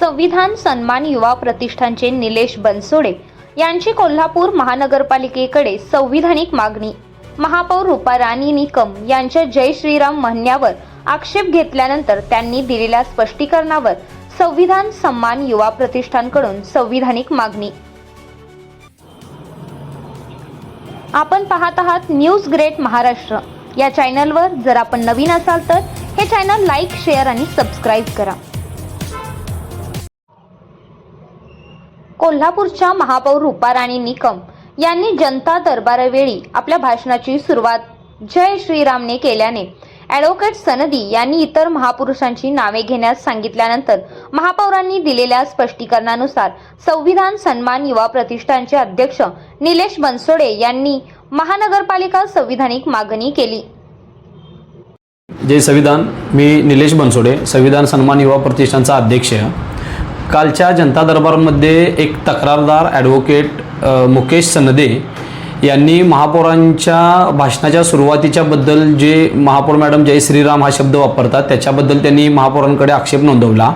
संविधान सन्मान युवा प्रतिष्ठानचे निलेश बनसोडे यांची कोल्हापूर महानगरपालिकेकडे संविधानिक मागणी। महापौर रूपा राणी निकम यांच्या जय श्रीराम म्हणण्यावर आक्षेप घेतल्यानंतर त्यांनी दिलेल्या स्पष्टीकरणावर संविधान सन्मान युवा प्रतिष्ठानकडून संविधानिक मागणी। आपण पाहत आहात न्यूज ग्रेट महाराष्ट्र या चॅनलवर। जर आपण नवीन असाल तर हे चॅनल लाईक, शेअर आणि सबस्क्राइब करा। कोल्हापूरच्या महापौर रूपा राणी निकम यांनी जनता दरबारावेळी आपल्या भाषणाची सुरुवात जय श्रीरामने केल्याने ॲडव्होकेट सनदी यांनी इतर महापुरुषांची नावे घेण्यास सांगितल्यानंतर महापौरांनी दिलेल्या स्पष्टीकरणानुसार संविधान सन्मान युवा प्रतिष्ठानचे अध्यक्ष निलेश बनसोडे यांनी महानगरपालिका संविधानिक मागणी केली। जय संविधान। मी निलेश बनसोडे, संविधान सन्मान युवा प्रतिष्ठानचा अध्यक्ष। कालच्या जनता दरबारामध्ये एक तक्रारदार ॲडव्होकेट मुकेश सनदे यांनी महापौरांच्या भाषणाच्या सुरुवातीच्या बद्दल जे महापौर मॅडम जय श्रीराम हा शब्द वापरतात त्याच्याबद्दल त्यांनी महापौरांकडे आक्षेप नोंदवला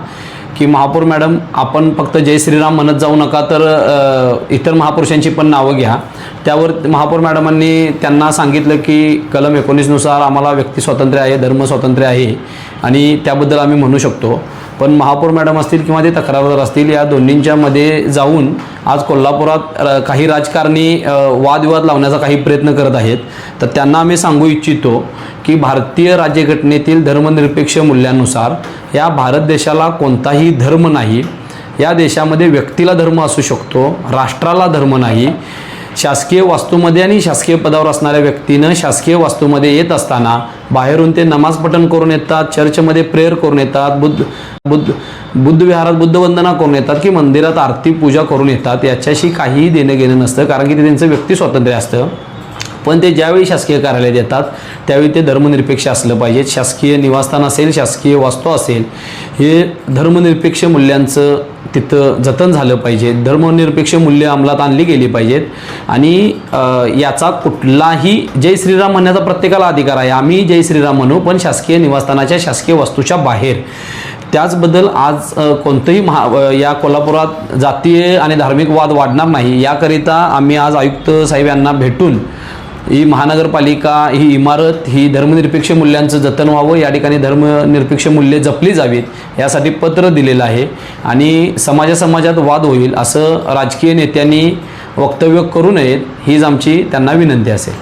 की महापौर मॅडम, आपण फक्त जय श्रीराम म्हणत जाऊ नका, तर इतर महापुरुषांची पण नावं घ्या। त्यावर महापौर मॅडमांनी त्यांना सांगितलं की कलम 19 नुसार आम्हाला व्यक्ती स्वातंत्र्य आहे, धर्म स्वातंत्र्य आहे आणि त्याबद्दल आम्ही म्हणू शकतो। पण महापौर मॅडम असतील किंवा ते तक्रारदार असतील, या दोन्हींच्या मध्ये जाऊन आज कोल्हापुरात काही राजकारणी वादविवाद लावण्याचा काही प्रयत्न करत आहेत। तर त्यांना आम्ही सांगू इच्छितो की भारतीय राज्यघटनेतील धर्मनिरपेक्ष मूल्यांनुसार या भारत देशाला कोणताही धर्म नाही। या देशामध्ये व्यक्तीला धर्म असू शकतो, राष्ट्राला धर्म नाही। शासकीय वास्तूमध्ये आणि शासकीय पदावर असणाऱ्या व्यक्तीनं शासकीय वास्तूमध्ये येत असताना बाहेरून ते नमाज पठण करून येतात, चर्चमध्ये प्रेयर करून येतात, बुद्ध विहारात बुद्धवंदना करून येतात की मंदिरात आरती पूजा करून येतात, याच्याशी काहीही देणं घेणं नसतं, कारण की ते त्यांचं व्यक्ती स्वातंत्र्य असतं। पण ते ज्यावेळी शासकीय कार्यालयात येतात त्यावेळी ते धर्मनिरपेक्ष असलं पाहिजे। शासकीय निवासस्थान असेल, शासकीय वास्तू असेल, हे धर्मनिरपेक्ष मूल्यांचं तिथं जतन झालं पाहिजे। धर्मनिरपेक्ष मूल्य अंमलात आणली गेली पाहिजेत आणि याचा कुठलाही जय श्रीराम म्हणण्याचा प्रत्येकाला अधिकार आहे। आम्ही जय श्रीराम म्हणू, पण शासकीय निवासस्थानाच्या शासकीय वास्तूच्या बाहेर। त्याचबद्दल आज कोणतंही या कोल्हापुरात जातीय आणि धार्मिक वाद वाढणार नाही याकरिता आम्ही आज आयुक्त साहेब यांना भेटून ही महानगरपालिका, ही इमारत, ही धर्मनिरपेक्ष मूल्यांचं जतन व्हावं, या ठिकाणी धर्मनिरपेक्ष मूल्ये जपली जावीत यासाठी पत्र दिलेलं आहे आणि समाजात वाद होईल असं राजकीय नेत्यांनी वक्तव्य करू नयेत, हीच आमची त्यांना विनंती असेल।